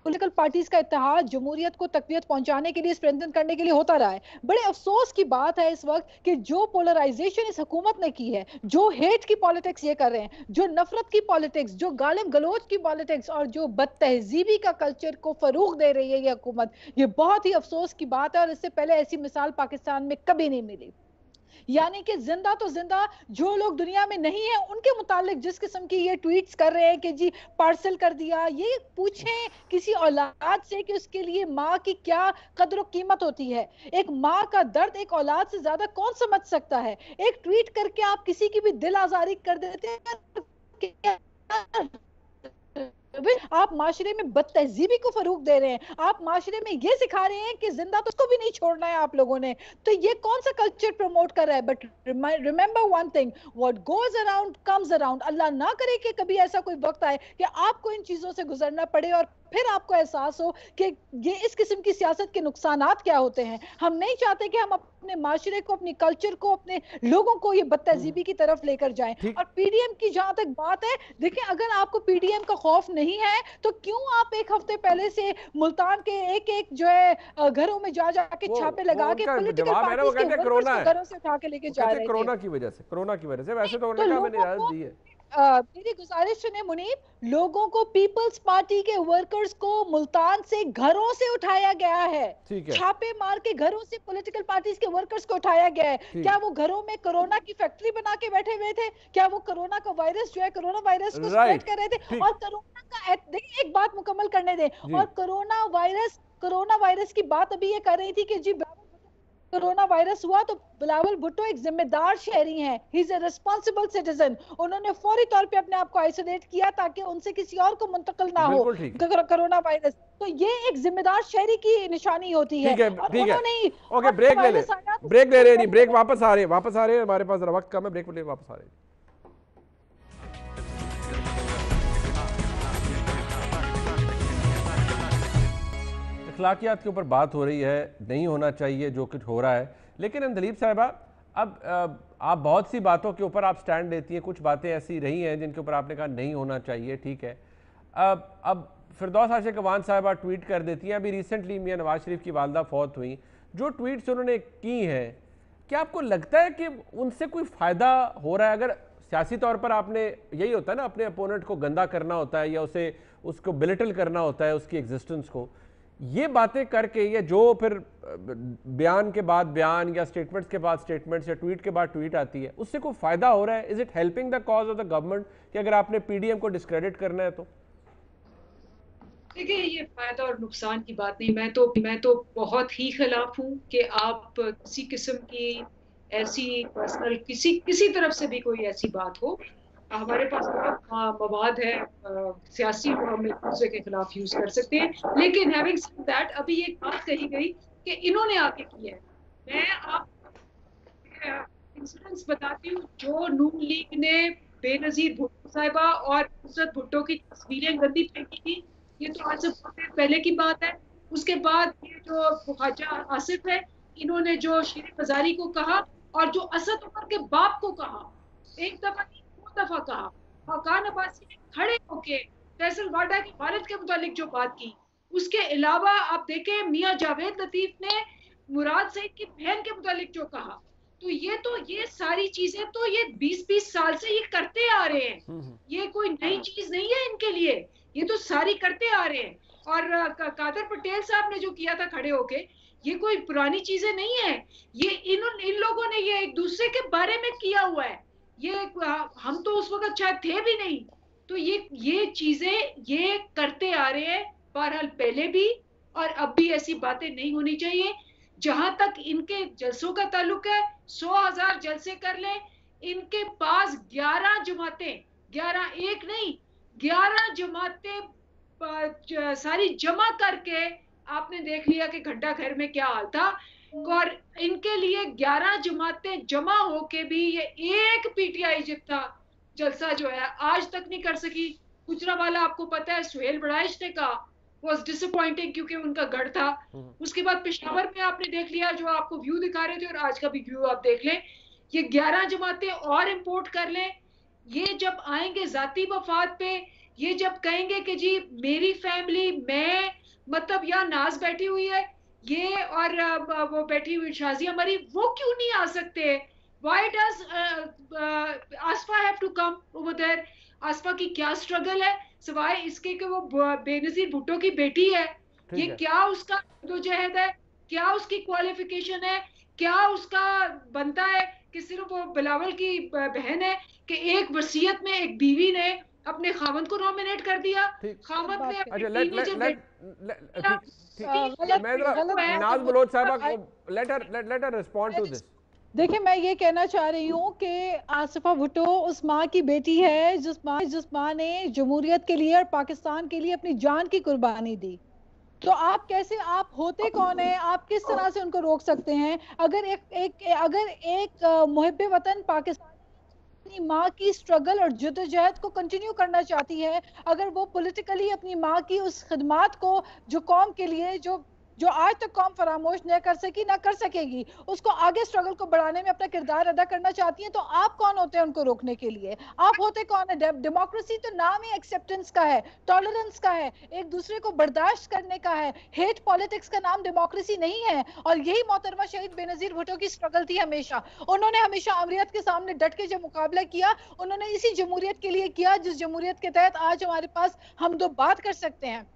पॉलिटिकल पार्टीज का इत्तेहाद जमहूरियत को तकवीत पहुंचाने के लिए, स्ट्रेंथन करने के लिए होता रहा है। बड़े अफसोस की बात है इस वक्त कि जो पोलराइजेशन इस हुकूमत ने की है, जो हेट की पॉलिटिक्स ये कर रहे हैं, जो नफरत की पॉलिटिक्स, जो गालिब गलोच की पॉलिटिक्स और जो बदतहजीबी का कल्चर को फरूग दे रही है ये हुकूमत, ये बहुत ही अफसोस की बात है। और इससे पहले ऐसी मिसाल पाकिस्तान में कभी नहीं मिली। यानी कि जिंदा तो जिंदा जो लोग दुनिया में नहीं है उनके मुतालिक जिस किस्म की ये ट्वीट्स कर रहे हैं कि जी पार्सल कर दिया, ये पूछें किसी औलाद से कि उसके लिए माँ की क्या कदर कीमत होती है। एक माँ का दर्द एक औलाद से ज्यादा कौन समझ सकता है? एक ट्वीट करके आप किसी की भी दिल आजारी कर देते हैं। आप माशरे में बदतहजीबी को फरूग दे रहे हैं, आप माशरे में ये सिखा रहे हैं कि जिंदा तो उसको भी नहीं छोड़ना है आप लोगों ने। तो ये कौन सा कल्चर प्रमोट कर रहा है? But remember one thing, what goes around comes around. Allah ना करे कि कभी ऐसा कोई वक्त आए कि आपको इन चीजों से गुजरना पड़े और फिर आपको एहसास हो कि ये इस किस्म की सियासत के नुकसानात क्या होते हैं। हम नहीं चाहते कि हम अपने माशरे को, अपने कल्चर को, अपने लोगों को ये बदतहजीबी की तरफ लेकर जाएं। और पीडीएम की जहां तक बात है, देखिए अगर आपको पीडीएम का खौफ नहीं है तो क्यों आप एक हफ्ते पहले से मुल्तान के एक जो है घरों में जा जाके छापे लगा के पॉलिटिकल पार्टीज के वर्कर्स को घरों से उठा के लेके जा रहे हैं? कोरोना की वजह से वैसे तो उन्होंने कहा मैंने इजाजत दी है। मेरी गुजारिश सुने मुनीब, लोगों को, पीपल्स पार्टी के वर्कर्स को मुल्तान से घरों से उठाया गया है, छापे मार के घरों से पॉलिटिकल पार्टीज के वर्कर्स को उठाया गया है। क्या वो घरों में कोरोना की फैक्ट्री बना के बैठे हुए थे? क्या वो कोरोना का वायरस जो है, कोरोना वायरस को स्प्रेड कर रहे थे? और कोरोना का, देखिए एक बात मुकम्मल करने दें, और कोरोना वायरस की बात अभी ये कर रही थी कि जी कोरोना वायरस हुआ तो बिलावल भुट्टो एक जिम्मेदार शहरी हैं, he is a responsible citizen. उन्होंने फौरी तौर पे अपने आप को आइसोलेट किया ताकि उनसे किसी और को मुंतकिल ना हो कोरोना वायरस। तो ये एक जिम्मेदार शहरी की निशानी होती है। ठीक है, ओके, ब्रेक ले रहे हैं, ब्रेक वापस आ रहे हैं, हमारे पास वक्त कम है, ब्रेक ले वापस आ रहे हैं। अखलाकियात के ऊपर बात हो रही है, नहीं होना चाहिए जो कुछ हो रहा है, लेकिन अंदलीब साहिबा अब आप बहुत सी बातों के ऊपर आप स्टैंड लेती हैं, कुछ बातें ऐसी रही हैं जिनके ऊपर आपने कहा नहीं होना चाहिए, ठीक है। अब फिरदौस आशिक अवान साहिबा ट्वीट कर देती हैं, अभी रिसेंटली मियां नवाज शरीफ की वालदा फौत हुई, जो ट्वीट्स उन्होंने की हैं, क्या आपको लगता है कि उनसे कोई फ़ायदा हो रहा है? अगर सियासी तौर पर आपने, यही होता है ना, अपने अपोनेंट को गंदा करना होता है या उसको बिलिटल करना होता है, उसकी एग्जिस्टेंस को। ये बातें करके या जो फिर बयान के बाद बयान या स्टेटमेंट्स के बाद स्टेटमेंट्स या ट्वीट के बाद ट्वीट आती है, उससे कोई फायदा हो रहा है? Is it helping the cause of the government कि अगर आपने पीडीएम को डिस्क्रेडिट करना है तो? देखिए, ये फायदा और नुकसान की बात नहीं, मैं तो बहुत ही खिलाफ हूँ कि आप किसी किस्म की ऐसी पर्सनल किसी तरफ से भी कोई ऐसी बात हो। हमारे पास बहुत मवाद है सियासी, वो हम एक दूसरे के खिलाफ यूज कर सकते हैं। लेकिन हैविंग सेड दैट, अभी ये बात कही गई कि इन्होंने आके किया है। मैं आप इंसिडेंट्स बताती हूँ जो नून लीग ने बेनजीर भुट्टो साहिबा और नुसरत भुट्टो की तस्वीरें गंदी फेंकी थी। ये तो आज से बहुत देर पहले की बात है। उसके बाद ये जो ख्वाजा आसिफ है, इन्होंने जो शीर मजारी को कहा और जो असद उमर के बाप को कहा, एक दफा नहीं 2 दफा कहा। खान अब्बासी ने खड़े होके फैसल वाडा के वालिद के मुतालिक जो बात की। उसके अलावा आप देखें, मियां जावेद लतीफ ने मुराद सईद की बहन के मुतालिक जो कहा। तो ये सारी चीजें तो ये 20-20 साल से ये करते आ रहे हैं। ये कोई नई चीज नहीं है इनके लिए, ये तो सारी करते आ रहे हैं। और कादर पटेल साहब ने जो किया था खड़े होके, ये कोई पुरानी चीजें नहीं है। ये इन लोगों ने ये एक दूसरे के बारे में किया हुआ है। ये हम तो उस वक्त शायद थे भी नहीं। तो ये चीजें ये करते आ रहे हैं, बहरहाल पहले भी और अब भी ऐसी बातें नहीं होनी चाहिए। जहां तक इनके जलसों का ताल्लुक है, 100,000 जलसे कर ले। इनके पास 11 जमातें, 11 एक नहीं 11 जमातें सारी जमा करके आपने देख लिया कि घंटा घर में क्या हाल था। और इनके लिए 11 जमातें जमा होके भी ये एक पीटीआई जितना जलसा जो है आज तक नहीं कर सकी। गुजरांवाला आपको पता है, सुहेल बड़ाइश ने कहा was disappointing क्योंकि उनका गढ़ था। उसके बाद पेशावर में आपने देख लिया, जो आपको व्यू दिखा रहे थे, और आज का भी व्यू आप देख लें। ये 11 जमातें और इंपोर्ट कर लें। ये जब आएंगे जाती वफात पे, ये जब कहेंगे कि जी मेरी फैमिली, मैं मतलब यहाँ नाज बैठी हुई है ये और वो बैठी हुई शाजिया मरी, वो क्यों नहीं आ सकते? Why does Aseefa have to come over there? आसफा की क्या स्ट्रगल है सिवाय इसके कि वो बेनजीर भुट्टो की बेटी है? ये क्या उसका जदोजहद है? क्या उसकी क्वालिफिकेशन है? क्या उसका बनता है कि सिर्फ वो बिलावल की बहन है कि एक वसीयत में एक बीवी ने अपने खावंद को नॉमिनेट कर दिया। खावंद ने नाज बलोच साहबा को let her respond to this. देखिए, मैं ये कहना चाह रही हूँ कि आसिफा भुट्टो उस माँ की बेटी है जिस माँ ने जमहूरियत के लिए और पाकिस्तान के लिए अपनी जान की कुर्बानी दी। तो आप कैसे, आप होते कौन है, आप किस तरह से उनको रोक सकते हैं? अगर एक मुहिब्बे वतन पाकिस्तान अपनी माँ की स्ट्रगल और जद्दोजहद को कंटिन्यू करना चाहती है, अगर वो पॉलिटिकली अपनी माँ की उस खिदमात को जो कौम के लिए जो आज तक कौम फरामोश न कर सकी, ना कर सकेगी, उसको आगे स्ट्रगल को बढ़ाने में अपना किरदार अदा करना चाहती है, तो आप कौन होते हैं उनको रोकने के लिए? आप होते कौन है? डेमोक्रेसी तो नाम ही एक्सेप्टेंस का है, टॉलरेंस का है, एक दूसरे को बर्दाश्त करने का है। हेट पॉलिटिक्स का नाम डेमोक्रेसी नहीं है। और यही मोहतरमा शहीद बेनजीर भुट्टो की स्ट्रगल थी हमेशा। उन्होंने हमेशा अमरीत के सामने डट के जो मुकाबला किया, उन्होंने इसी जमहूरियत के लिए किया जिस जमहूरियत के तहत आज हमारे पास हम दो बात कर सकते हैं।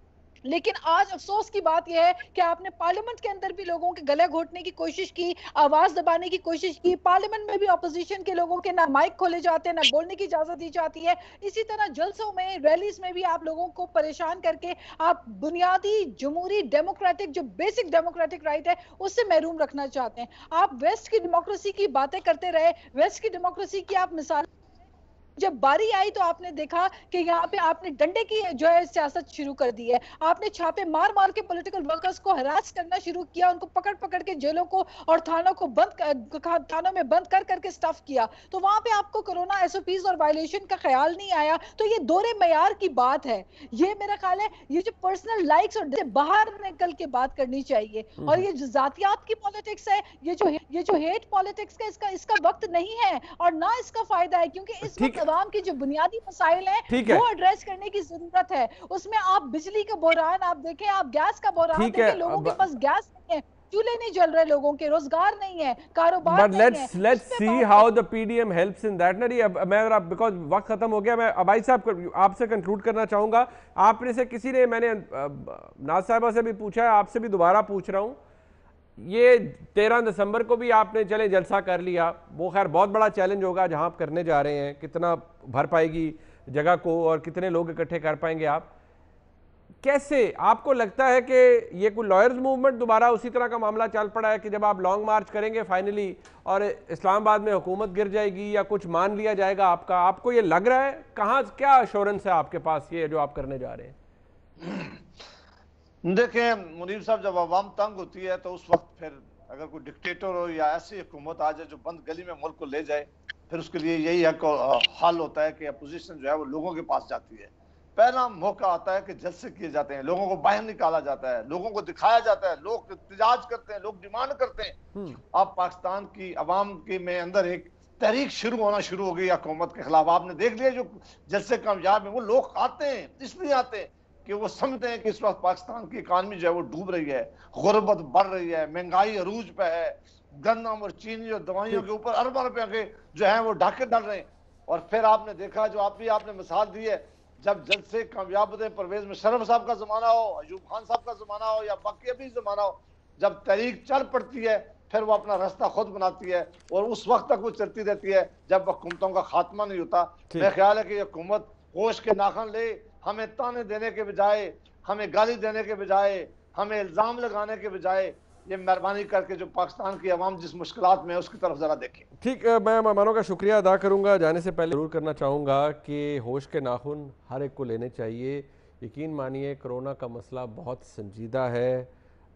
लेकिन आज अफसोस की बात यह है कि आपने पार्लियामेंट के अंदर भी लोगों के गले घोटने की कोशिश की, आवाज दबाने की कोशिश की। पार्लियामेंट में भी अपोजिशन के लोगों के ना माइक खोले जाते हैं, ना बोलने की इजाजत दी जाती है। इसी तरह जलसों में, रैलीज में भी आप लोगों को परेशान करके आप बुनियादी जमहूरी डेमोक्रेटिक, जो बेसिक डेमोक्रेटिक राइट है, उससे महरूम रखना चाहते हैं। आप वेस्ट की डेमोक्रेसी की बातें करते रहे, वेस्ट की डेमोक्रेसी की आप मिसाल, जब बारी आई तो आपने देखा कि यहाँ पे आपने डंडे की जो है सियासत शुरू कर दी है। आपने छापे मार मार के पॉलिटिकल वर्कर्स को हरास करना शुरू किया, उनको पकड़ पकड़ के जेलों को और थानों में बंद कर करके स्टफ किया। तो वहां पे आपको कोरोना एसओपीज और वायलेशन का ख्याल नहीं आया। तो ये दोहरे मयार की बात है। ये मेरा ख्याल है, ये जो पर्सनल लाइक्स और बाहर निकल के बात करनी चाहिए। और ये जो जातियात की पॉलिटिक्स है, ये जो हेट पॉलिटिक्स का इसका वक्त नहीं है और ना इसका फायदा है, क्योंकि इस वक्त अवाम की जो बुनियादी मसाइल हैं वो एड्रेस करने की जरूरत है। उसमें आप बिजली का बहरान आप देखें, आप गैस का बहरान देखें, लोगों के पास गैस नहीं है, चूल्हे नहीं जल रहे लोगों के, रोजगार नहीं है, कारोबार बट नहीं है। Let's see how the PDM helps in that. नहीं, अब मैं बिकॉज वक्त खत्म हो गया, मैं अबाई साहब आपसे कंक्लूड करना चाहूंगा। आपने से किसी ने, मैंने नाज साहिबा से भी पूछा है, आपसे भी दोबारा पूछ रहा हूं, ये 13 दिसंबर को भी आपने चले जलसा कर लिया, वो खैर बहुत बड़ा चैलेंज होगा जहां आप करने जा रहे हैं, कितना भर पाएगी जगह को और कितने लोग इकट्ठे कर पाएंगे आप, कैसे आपको लगता है कि ये कोई लॉयर्स मूवमेंट दोबारा उसी तरह का मामला चल पड़ा है कि जब आप लॉन्ग मार्च करेंगे फाइनली और इस्लामाबाद में हुकूमत गिर जाएगी या कुछ मान लिया जाएगा आपका, आपको ये लग रहा है? कहाँ, क्या एश्योरेंस है आपके पास ये जो आप करने जा रहे हैं? देखें मुनीब साहब, जब अवाम तंग होती है तो उस वक्त फिर अगर कोई डिक्टेटर हो या ऐसी हुकूमत आ जाए जो बंद गली में मुल्क को ले जाए, फिर उसके लिए यही हल होता है कि अपोजिशन जो है वो लोगों के पास जाती है। पहला मौका आता है कि जलसे किए जाते हैं, लोगों को बाहर निकाला जाता है, लोगों को दिखाया जाता है, लोग एहतजाज करते हैं, लोग डिमांड करते हैं। अब पाकिस्तान की अवाम के में अंदर एक तहरीक शुरू होना शुरू हो गई हुकूमत के खिलाफ। आपने देख लिया जो जलसे कामयाब है, वो लोग आते हैं, इसलिए आते हैं कि वो समझते हैं कि इस वक्त पाकिस्तान की इकानमी जो है वो डूब रही है, गुर्बत बढ़ रही है, महंगाई अरूज पे है, गंदम और चीनी और दवाइयों के ऊपर अरबों रुपए के जो है वो डाके डाल रहे हैं। और फिर आपने देखा, जो आपने मिसाल दी है, जब जल्द से कामयाब होते हैं, परवेज मुशर्रफ साहब का जमाना हो, अयूब खान साहब का जमाना हो या बाकी अभी जमाना हो, जब तहरीक चल पड़ती है फिर वो अपना रास्ता खुद बनाती है और उस वक्त तक वो चलती रहती है जब हुकूमतों का खात्मा नहीं होता। मेरा ख्याल है कि हुकूमत होश के नाखन ले, हमें ताने देने के बजाय, हमें गाली देने के बजाय, हमें इल्जाम लगाने के बजाय, ये मेहरबानी करके जो पाकिस्तान की आवाम जिस मुश्किलात में है उसकी तरफ जरा देखें। ठीक, मैं मेहमानों का शुक्रिया अदा करूंगा। जाने से पहले जरूर करना चाहूँगा कि होश के नाखून हर एक को लेने चाहिए। यकीन मानिए कोरोना का मसला बहुत संजीदा है।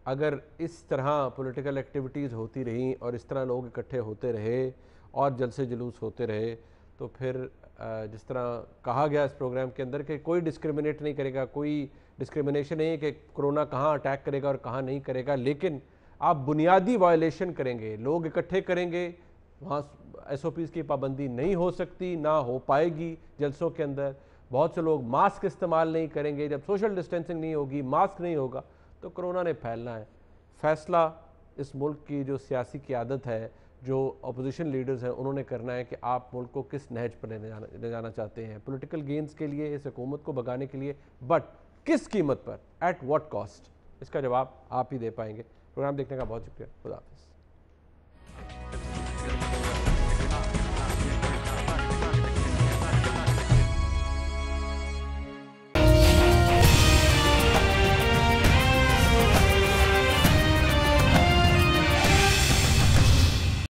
अगर इस तरह पॉलिटिकल एक्टिविटीज़ होती रहीं और इस तरह लोग इकट्ठे होते रहे और जलसे जुलूस होते रहे तो फिर जिस तरह कहा गया इस प्रोग्राम के अंदर कि कोई डिस्क्रिमिनेट नहीं करेगा, कोई डिस्क्रिमिनेशन नहीं है कि कोरोना कहाँ अटैक करेगा और कहाँ नहीं करेगा, लेकिन आप बुनियादी वायलेशन करेंगे, लोग इकट्ठे करेंगे, वहाँ SOPs की पाबंदी नहीं हो सकती, ना हो पाएगी जलसों के अंदर। बहुत से लोग मास्क इस्तेमाल नहीं करेंगे, जब सोशल डिस्टेंसिंग नहीं होगी, मास्क नहीं होगा तो कोरोना ने फैलना है। फैसला इस मुल्क की जो सियासी क़यादत है, जो अपोजिशन लीडर्स हैं, उन्होंने करना है कि आप मुल्क को किस नहज पर ले जाना चाहते हैं, पॉलिटिकल गेंस के लिए, इस हुकूमत को भगाने के लिए, बट किस कीमत पर, एट व्हाट कॉस्ट, इसका जवाब आप ही दे पाएंगे। प्रोग्राम देखने का बहुत शुक्रिया। खुदा हाफिज़।